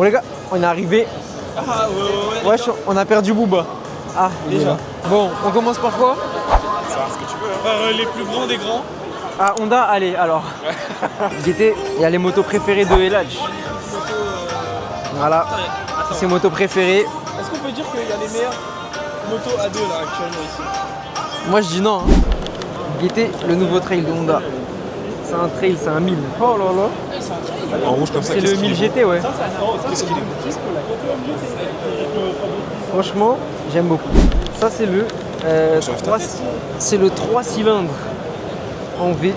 Bon les gars, on est arrivé. Ah ouais. Ouais, on a perdu Booba. Ah, déjà. Bon, on commence par quoi? Savoir ce que tu veux. Par les plus grands des grands. Ah, Honda, allez, alors. GT, il y a les motos préférées de Eladj. Voilà, ses motos préférées. Est-ce qu'on peut dire qu'il y a les meilleures motos à deux là actuellement ici? Moi je dis non. Hein. GT, le nouveau trail de Honda. C'est un trail, c'est un 1000. Oh là là. En rouge comme ça. C'est le 1000 GT, ouais. Qu'est-ce qu'il est? Franchement, j'aime beaucoup. Ça c'est le, c'est le 3 cylindres en V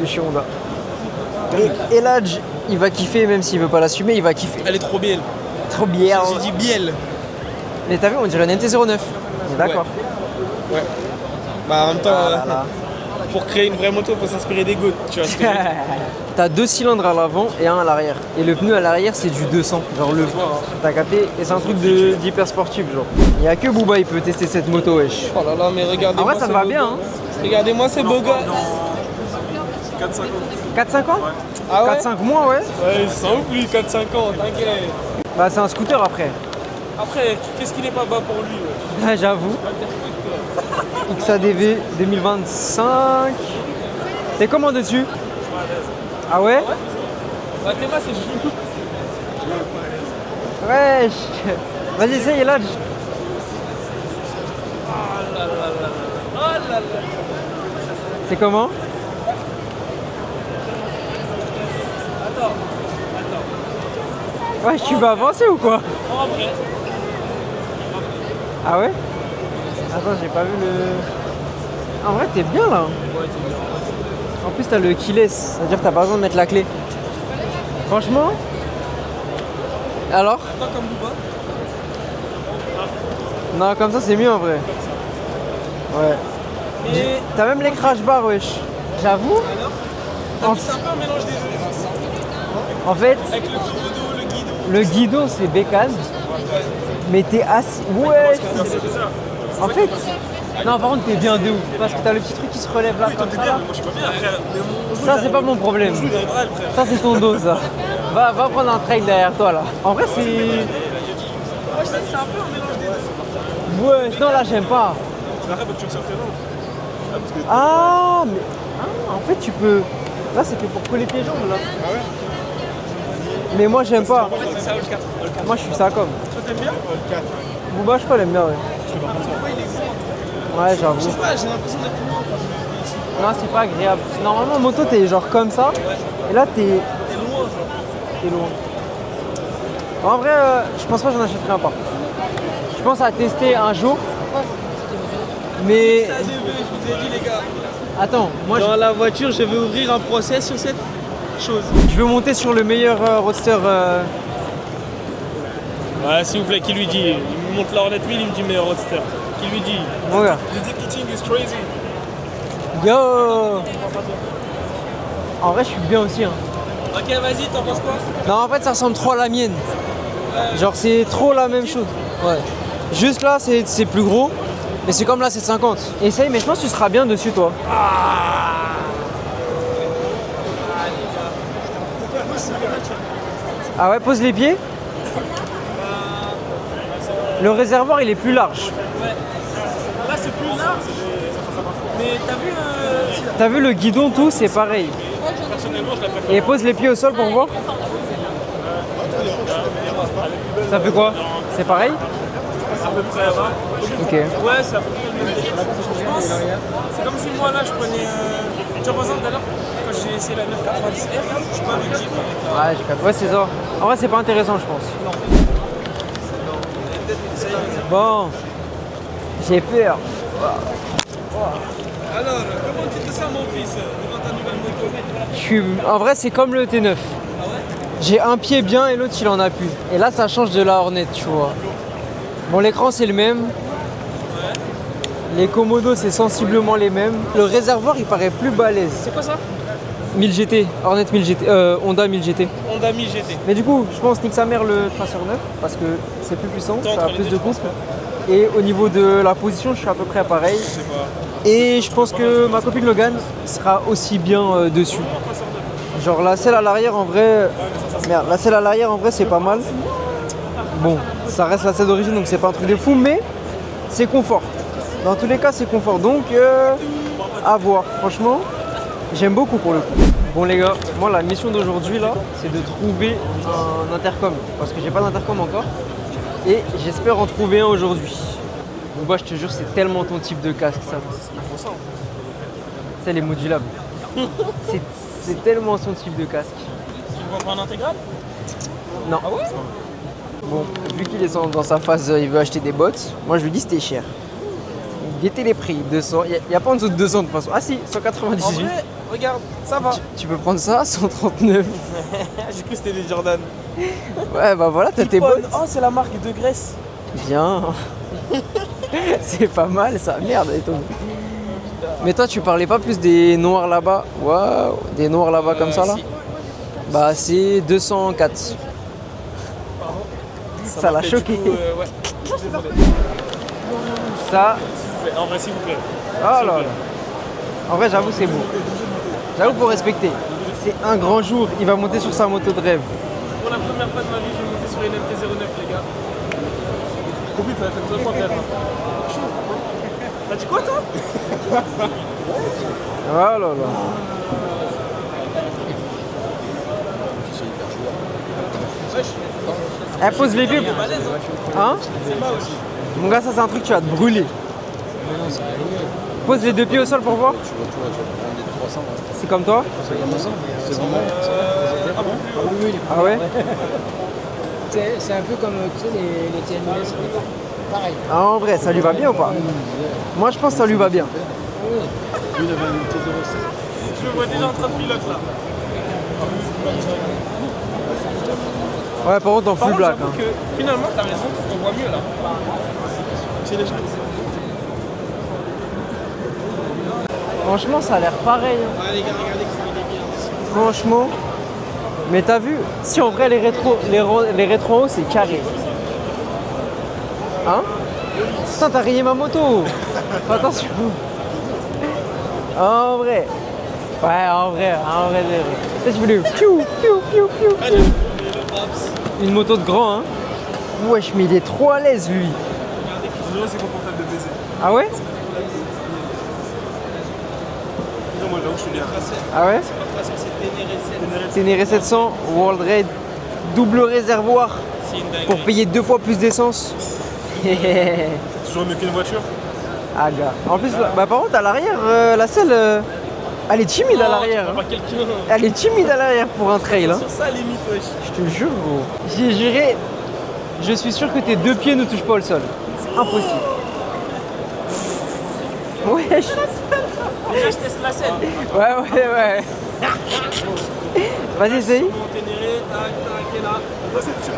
de chez Honda. Et Eladj, il va kiffer, même s'il veut pas l'assumer, il va kiffer. Elle est trop bielle. Trop bien. J'ai dit bielle. Mais t'as vu, on dirait une NT09. On est d'accord. Ouais. Bah en même temps, Là. pour créer une vraie moto, faut s'inspirer des gouttes. Tu vois ce que je veux dire? T'as 2 cylindres à l'avant et un à l'arrière. Et le pneu à l'arrière, c'est du 200. Genre le. T'as capté? Et c'est un truc d'hyper sportif, genre. Il y a que Booba, il peut tester cette moto, wesh. Oh là là, mais regardez-moi. En vrai, ça ces va beaux bien, gars. hein. Regardez-moi ces beaux gars. 4-5 ans? Ah ouais? 4-5 mois, ouais. Ouais, c'est un ou plus 4-5 ans, t'inquiète. Bah, c'est un scooter après. Après, qu'est-ce qui n'est pas bas pour lui? Ah, j'avoue. XADV 2025. T'es comment dessus? Ah ouais? La Théma, c'est chou. Wesh. Vas-y, essaye, Eladj. Oh là là là. Oh là là. C'est comment? Attends. Ouais, tu vas avancer ou quoi? En vrai. Ah ouais? Attends, j'ai pas vu le... En vrai, t'es bien là. Ouais, c'est bien. En plus, t'as le keyless, c'est-à-dire que t'as pas besoin de mettre la clé. Franchement. Alors? Attends comme Booba. Non, comme ça, c'est mieux en vrai. Ouais. Et T'as même les crash bars, wesh. J'avoue. alors? C'est un peu un mélange des deux. En fait, Avec le Komodo, le guidon. le guidon, c'est bécane. Mais t'es assis. Ouais. En fait. Non, par contre, t'es bien de ouf. Parce que t'as le petit truc qui se relève là. Comme ça, là. Moi je suis pas bien frère. Ça, c'est pas mon problème. Il a frère. Ça, c'est ton dos, ça. Va prendre un trail derrière toi, là. En vrai, c'est. Moi, je dis c'est un peu un mélange des deux. Ouais, non, là, j'aime pas. Après faut que tu ressortes tes jambes. Parce que Ah, mais. Ah, en fait, tu peux. Là, c'est fait pour coller tes jambes, là. ah ouais. Mais moi, j'aime pas. C'est ça, le 4. Moi, je suis ça comme. Toi, t'aimes bien? Booba, je crois, il aime bien, ouais. Ouais, j'avoue. Je sais pas, j'ai l'impression d'être plus loin quand je vais ici. Non, c'est pas agréable. Normalement, en moto, t'es genre comme ça. Et là, t'es T'es loin, genre. loin. En vrai, je pense pas que j'en achèterai un par contre. Je pense à tester un jour. Mais. Ça ADV, je vous ai dit, les gars. Attends, moi, Dans la voiture, je vais ouvrir un procès sur cette chose. je veux monter sur le meilleur roadster. Ouais, s'il vous plaît, qui lui dit? Il me montre la Hornet 1000, il me dit meilleur roadster. Qui lui dit? Mon gars. The dick eating is crazy. Yo! En vrai, je suis bien aussi. Hein. Ok, vas-y, t'en penses quoi? Non, en fait, ça ressemble trop à la mienne. Genre, c'est trop la même chose. Ouais. Juste là, c'est plus gros. Mais c'est comme la 750. Essaye, mais je pense que tu seras bien dessus, toi. Ah ouais, pose les pieds. Le réservoir, il est plus large. Ouais. Là, c'est plus large. Mais t'as vu T'as vu le guidon, tout, c'est pareil. Personnellement, je la préfère. Et pose les pieds au sol pour voir. Ça fait quoi? C'est pareil? À peu près, va. Ok. Ouais, c'est à peu près le même délire. Je pense, c'est comme si moi, là, je prenais... Tu vois, par exemple, tout à l'heure, quand j'ai essayé la 990F, je suis pas avec Jeep. Ouais, j'ai capté. Ouais, c'est ça. En vrai, c'est pas intéressant, je pense. Bon. J'ai peur. Alors, comment tu te sens, mon fils, devant ta nouvelle moto? En vrai, c'est comme le T9. Ah ouais? J'ai un pied bien et l'autre, il en a plus. Et là, ça change de la Hornet, tu vois. Bon, l'écran, c'est le même. Les commodos, c'est sensiblement les mêmes. Le réservoir, il paraît plus balèze. C'est quoi ça? 1000 GT, Hornet 1000 GT, Honda 1000 GT. Honda 1000 GT. Mais du coup, je pense nique sa mère le Tracer 9 parce que c'est plus puissant, Tant ça a entre les plus deux, de je pense, couple. Et au niveau de la position, je suis à peu près à pareil. Je sais pas. Et je pense que ma copine Logan sera aussi bien dessus. Genre la selle à l'arrière, en vrai, Merde, la selle à l'arrière en vrai c'est pas mal. Bon, ça reste la selle d'origine donc c'est pas un truc de fou, mais c'est confort. Dans tous les cas c'est confort, donc à voir. Franchement, j'aime beaucoup pour le coup. Bon les gars, moi la mission d'aujourd'hui là, c'est de trouver un intercom. Parce que j'ai pas d'intercom encore. Et j'espère en trouver un aujourd'hui. Booba, je te jure, c'est tellement ton type de casque ça. C'est les modulables. C'est tellement son type de casque. Tu vois pas un intégral? Non. Ah ouais? Bon, vu qu'il est dans sa phase, il veut acheter des bottes, moi je lui dis c'était cher. Guettez les prix, 200, il n'y a pas en dessous de 200 de toute façon. Ah si, En 198. vrai, regarde, ça va. Tu peux prendre ça, 139. J'ai cru que c'était des Jordan. Ouais bah voilà, t'as tes Ippon. bottes. Oh, c'est la marque de Grèce. Bien. C'est pas mal ça, merde, étonne. Mais toi tu parlais pas plus des noirs là-bas? Waouh, des noirs là-bas comme ça là? Si. Bah c'est 204. Ça l'a m'a fait choqué. du coup, ouais. Désolé. Ça, En vrai, s'il vous plaît. oh là là. En vrai j'avoue c'est beau. J'avoue faut respecter. C'est un grand jour, il va monter sur sa moto de rêve. Pour la première fois de ma vie, je vais monter sur une MT-09, les gars. Profite, ça va être deux fois faire. T'as dit quoi, toi? Oh là là. Elle pose les pieds. Hein? Mon gars, ça c'est un truc, tu vas te brûler. Pose les deux pieds au sol pour voir. C'est comme toi? Ah ouais? C'est un peu comme tu sais, les TNS, c'est pareil. Ah, en vrai, ça lui va bien ou pas? Moi je pense que ça lui va bien. Je me vois déjà en train de pilote, là. Ouais, par contre en full Par contre, black. j'avoue Hein. que finalement, t'as raison, on voit mieux, là. C'est léger. Franchement, ça a l'air pareil. Hein. Ouais, les gars, regardez que ça il est bien. Franchement. Mais t'as vu? Si en vrai les rétros en haut c'est carré. Hein? Putain, t'as rayé ma moto! Fais attention! En vrai! Ouais, en vrai. Peut-être je voulais. Piou, piou, piou, piou, piou. Une moto de grand, hein? Wesh, mais il est trop à l'aise lui! Désolé, c'est confortable de baiser. Ah ouais? Non, moi, là où je suis bien. Ah ouais? Ténéré 700, World Raid, double réservoir pour payer 2 fois plus d'essence. Toujours mieux qu'une voiture. Ah gars. En plus, bah, par contre à l'arrière, la selle, elle est timide à l'arrière. Hein. Pas quelqu'un. Elle est timide à l'arrière pour un trail. Hein. Sur ça, limite, wesh. Je te jure gros. J'ai juré, je suis sûr que tes 2 pieds ne touchent pas au sol. C'est impossible. Wesh. Déjà, je teste la scène. Ouais. Vas-y, essaye. Mon Ténéré, tac, tac, et là. Ça, c'est sûr.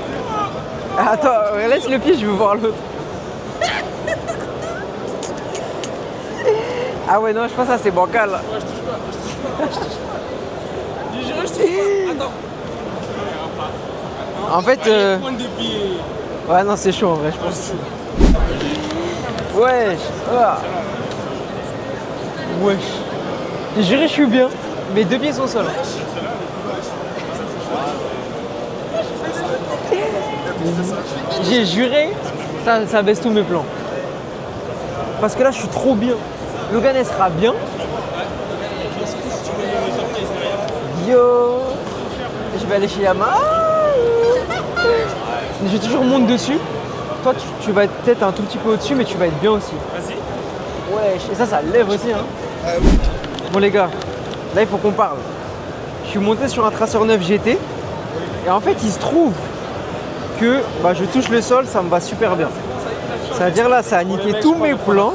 Attends, laisse le pied, je veux voir l'autre. Ah ouais, non, je pense que ça c'est bancal. Ouais, je touche pas. J'ai juré, je touche pas. Attends. En fait, Pointe de pied. ouais, non, c'est chaud en vrai, je pense. Wesh. Ah. Wesh. J'ai juré, je suis bien. Mes 2 pieds sont au sol. J'ai juré, ça baisse tous mes plans. Parce que là, je suis trop bien. Logan, elle sera bien. Yo. Je vais aller chez Yamaha. Je vais toujours monter dessus. Toi, tu vas être peut-être un tout petit peu au-dessus, mais tu vas être bien aussi. Vas-y. Ouais, et ça lève aussi. Hein. Bon, les gars, là, il faut qu'on parle. Je suis monté sur un Tracer 9 GT. Et en fait, il se trouve que bah, je touche le sol, ça me va super bien. C'est-à-dire là, ça a niqué tous mes plans.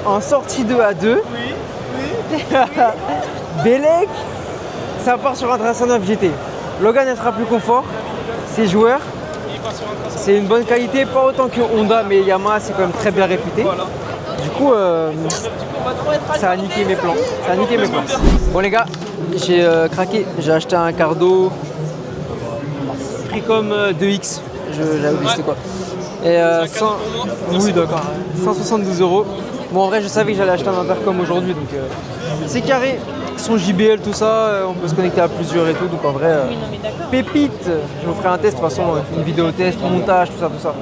En sortie 2 à 2. Oui. Bélec, ça part sur un Tracer 9 GT. Logan, elle sera plus confort. C'est joueur. C'est une bonne qualité, pas autant que Honda, mais Yamaha, c'est quand même très bien réputé. Du coup, ça a niqué mes plans. Bon les gars, j'ai craqué. J'ai acheté un Cardo Freecom 2X. J'avais oublié c'était quoi. Et 100... Oui d'accord. 172 €. Bon en vrai je savais que j'allais acheter un intercom aujourd'hui donc c'est carré. son JBL, tout ça, on peut se connecter à plusieurs et tout, donc en vrai, Oui, non, mais d'accord. pépite. Je vous ferai un test, de toute façon, une vidéo test, montage, tout ça, tout ça.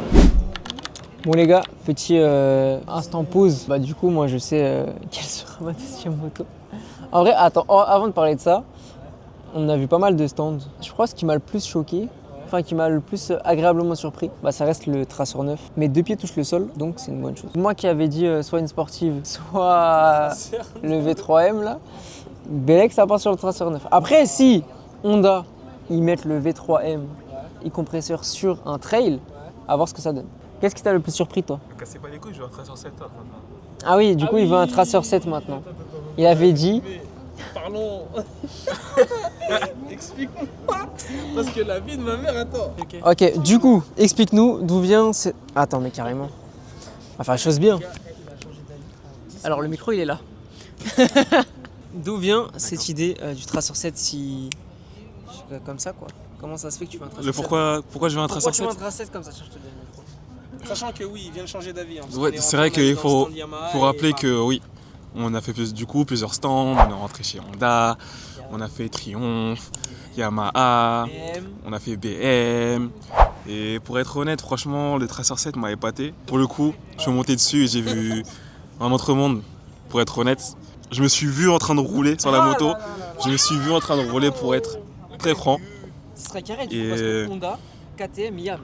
Bon les gars, petit instant pause. Bah du coup, moi je sais quelle sera ma deuxième moto. En vrai, attends, avant de parler de ça, on a vu pas mal de stands. Je crois que ce qui m'a le plus choqué, enfin qui m'a le plus agréablement surpris, bah ça reste le Tracer 9. Mes deux pieds touchent le sol, donc c'est une bonne chose. Moi qui avais dit soit une sportive, soit le V3M là, Bélec ça part sur le Tracer 9. Après si Honda, ils mettent le V3M, e-compresseur sur un trail, à voir ce que ça donne. Qu'est-ce qui t'a le plus surpris toi? Ne cassez pas les couilles, je vais rentrer sur 7 heures maintenant. Ah oui, du coup il veut un Tracer 7 maintenant. Il avait dit... Parlons. Explique-moi. Parce que la vie de ma mère, attends. Ok, du coup, explique-nous d'où vient ce... Attends, mais carrément. Enfin, chose bien. Alors, le micro, il est là. D'où vient cette idée du Tracer 7 si... Comme ça, quoi. Comment ça se fait que tu veux un Tracer 7? Pourquoi je veux un Tracer Pourquoi tu 7? veux un Tracer 7 comme ça? Je te donne le micro. Sachant que oui, il vient de changer d'avis. Hein, parce Ouais, qu'on est c'est vrai rentré qu'il dans faut le stand Yamaha rappeler et que oui, on a fait plusieurs stands, on est rentré chez Honda, on a fait Triumph, Yamaha, on a fait BM. Et pour être honnête, franchement, le Tracer 7 m'a épaté. Pour le coup, je suis monté dessus et j'ai vu un autre monde, pour être honnête. Je me suis vu en train de rouler sur la moto, je me suis vu en train de rouler pour être très franc. Ce serait carré, du coup, Et- parce que Honda, KTM, Yam.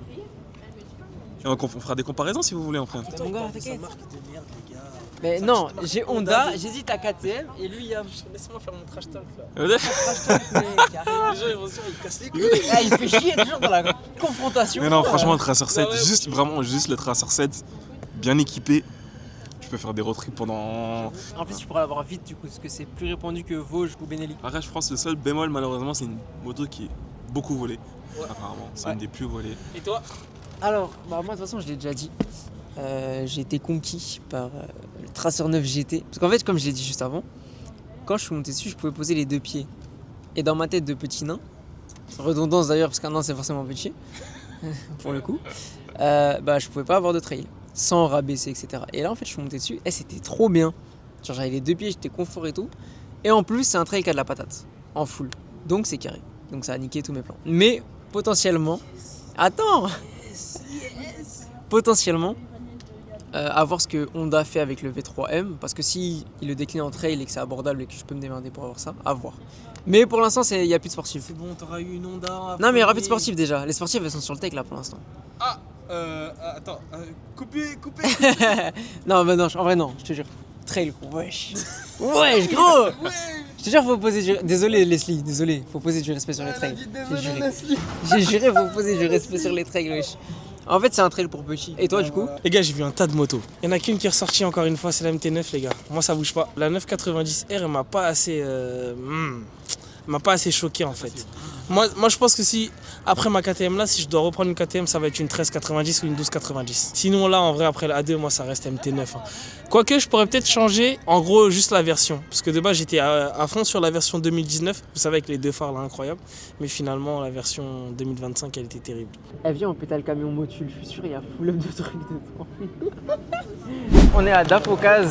Et on fera des comparaisons si vous voulez après. Mon gars, t'inquiète. Mais non, j'ai Honda, j'hésite à KTM et lui Yam. Laisse-moi faire mon trash talk là. Les gens, ils vont se dire, il casse les couilles. Ah, il fait chier toujours dans la confrontation. Mais non, franchement, le Tracer 7, ouais. juste le Tracer 7, bien équipé, tu peux faire des road trips pendant... En plus, tu pourras l'avoir vite du coup, parce que c'est plus répandu que Vosges ou Benelli. Après, je pense que le seul bémol, malheureusement, c'est une moto qui est beaucoup volée. Apparemment, c'est une des plus volées. Et toi? Alors, bah moi de toute façon, je l'ai déjà dit. J'ai été conquis par le Tracer 9 GT. Parce qu'en fait, comme je l'ai dit juste avant, quand je suis monté dessus, je pouvais poser les deux pieds. Et dans ma tête de petit nain, redondance d'ailleurs, parce qu'un nain c'est forcément petit, pour le coup, bah je pouvais pas avoir de trail sans rabaisser, etc. Et là, en fait, je suis monté dessus et c'était trop bien. Genre, j'avais les deux pieds, j'étais confort et tout. Et en plus, c'est un trail qui a de la patate, en full. Donc, c'est carré. Donc, ça a niqué tous mes plans. Mais potentiellement, attends! Potentiellement, à voir ce que Honda fait avec le V3M, parce que si il le décline en trail et que c'est abordable et que je peux me démerder pour avoir ça, à voir. Mais pour l'instant, il n'y a plus de sportifs. C'est bon, t'auras eu une Honda. Non, mais il n'y aura plus de sportifs déjà. Les sportifs, elles sont sur le tech là pour l'instant. Attends, coupez. Non, bah non, en vrai, non, je te jure. Trail, wesh. Wesh, gros. Je te jure, faut poser du... Désolé, Leslie, désolé. Faut poser du respect sur les trails. J'ai juré. J'ai juré, faut poser du respect sur les trails, wesh. En fait, c'est un trail pour petits. Et toi, du coup? Les gars, j'ai vu un tas de motos. Il y en a qu'une qui est ressortie encore une fois, c'est la MT9, les gars. Moi, ça bouge pas. La 990R, elle m'a pas assez. M'a pas assez choqué en fait. Moi, je pense que si, après ma KTM là, si je dois reprendre une KTM, ça va être une 1390 ou une 1290. Sinon là, en vrai, après la A2, moi, ça reste MT9. Hein. Quoique, je pourrais peut-être changer, en gros, juste la version. Parce que de base, j'étais à fond sur la version 2019, vous savez, avec les deux phares là, incroyables. Mais finalement, la version 2025, elle était terrible. Eh viens, on pétale le camion Motul, je suis sûr, il y a full up de trucs dedans. On est à Dafocaz.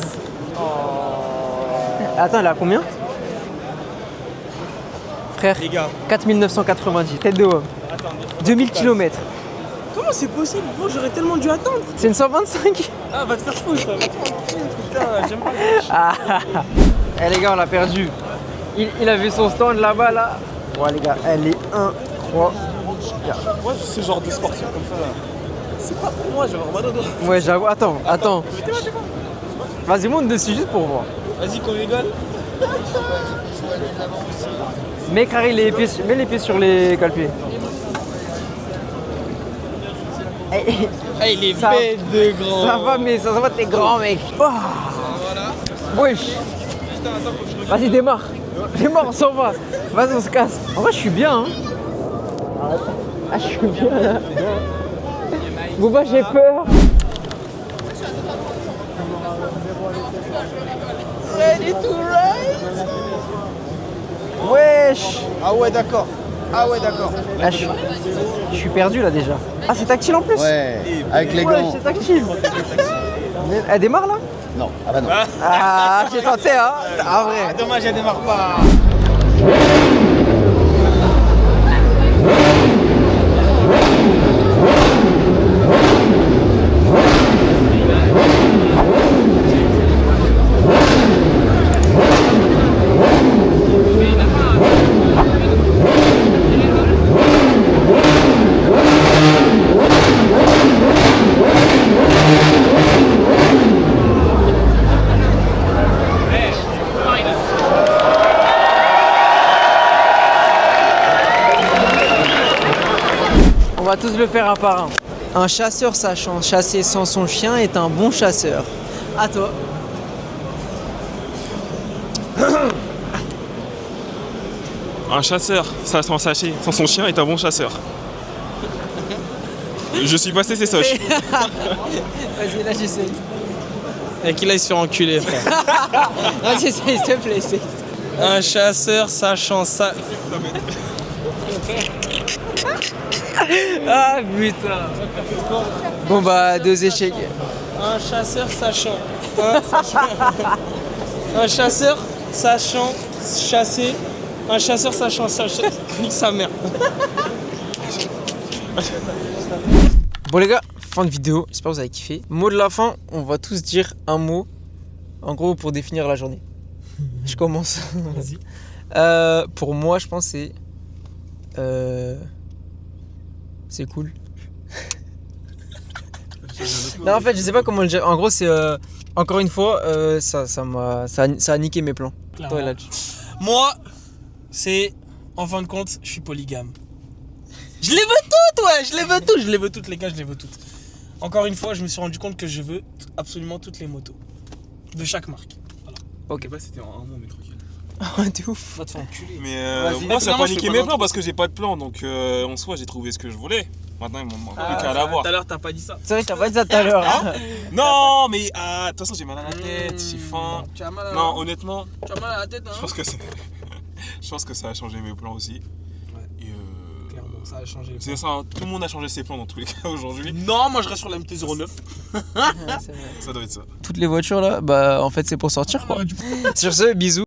Attends, elle est à combien? Frère, Les gars, 4990, tête de homme. 2000 km. comment c'est possible? Moi, j'aurais tellement dû attendre. C'est une 125. Ah, va te faire foutre. Putain, j'aime pas. Ah. Eh les gars, on l'a perdu. Il a vu son stand là-bas, là. Ouais les gars, elle est incroyable. Moi, ce genre de sportif comme ça, là, c'est pas pour moi, j'ai vraiment mal au dos. Ouais, j'avoue. Attends. Vas-y, monte dessus juste pour voir. Vas-y, qu'on rigole. Mets carré les pieds, mets les pieds sur les calpiers. Il est Ça- bête de grand. Ça va, mais ça va, t'es grand, mec. Oh. Wesh. Vas-y, démarre. Démarre, on s'en va. Vas-y, on se casse. En vrai, je suis bien. Hein. Ah, je suis bien là. Bon, bah, j'ai peur. Ready to ride. Wesh. Ah ouais, d'accord. Ah, je suis perdu là déjà. Ah, c'est tactile en plus. Ouais, avec les Ouais, gants. c'est tactile. Elle démarre là? Non, ah bah non. Ah, j'ai tenté, hein. Ah, vrai. Dommage, elle démarre pas. On va tous le faire un par un. Un chasseur sachant chasser sans son chien est un bon chasseur. À toi. Un chasseur, ça sans sachet, sans son chien, est un bon chasseur. Je suis passé, c'est soche. Vas-y, là j'essaye. Et qu'il aille se faire enculer, frère. Non, j'essaye, s'il te plaît. Un chasseur sachant ça. Ah putain. Bon bah 2 échecs. Un chasseur sachant. Un chasseur sachant chasser. Un chasseur sachant chasser. Nique sa mère. Bon les gars, fin de vidéo, j'espère que vous avez kiffé. Mot de la fin, on va tous dire un mot, en gros pour définir la journée. Je commence. Vas-y. Pour moi, je pense c'est cool. Non, en fait, je sais pas comment le dire. En gros, c'est encore une fois, ça a niqué mes plans. Toi, là, Moi, c'est en fin de compte, je suis polygame. Je les veux toutes, ouais, je les veux toutes, les gars, je les veux toutes. Encore une fois, je me suis rendu compte que je veux absolument toutes les motos de chaque marque. Ok. Bah, c'était en un mot, mais tranquille. De ouf. Va te faire enculer. Mais Vas-y. moi, ça Finalement, n'a pas je niqué fais mes pas plans dans parce que j'ai pas de plan. Donc en soi, j'ai trouvé ce que je voulais. Maintenant, il manque plus qu'à Tout l'avoir. à l'heure, t'as pas dit ça. C'est vrai, t'as pas dit ça tout à l'heure. Hein. Non, mais de toute façon, j'ai mal à la tête, j'ai faim. Tu as mal à Non, honnêtement, Tu as mal à la tête, hein. je pense que ça a changé mes plans aussi. Ouais. Et Clairement, ça a changé. c'est ça, hein, tout le monde a changé ses plans dans tous les cas aujourd'hui. Non, moi je reste sur la MT-09. C'est vrai. Ça doit être ça. Toutes les voitures là, bah en fait c'est pour sortir quoi. Sur ce, bisous.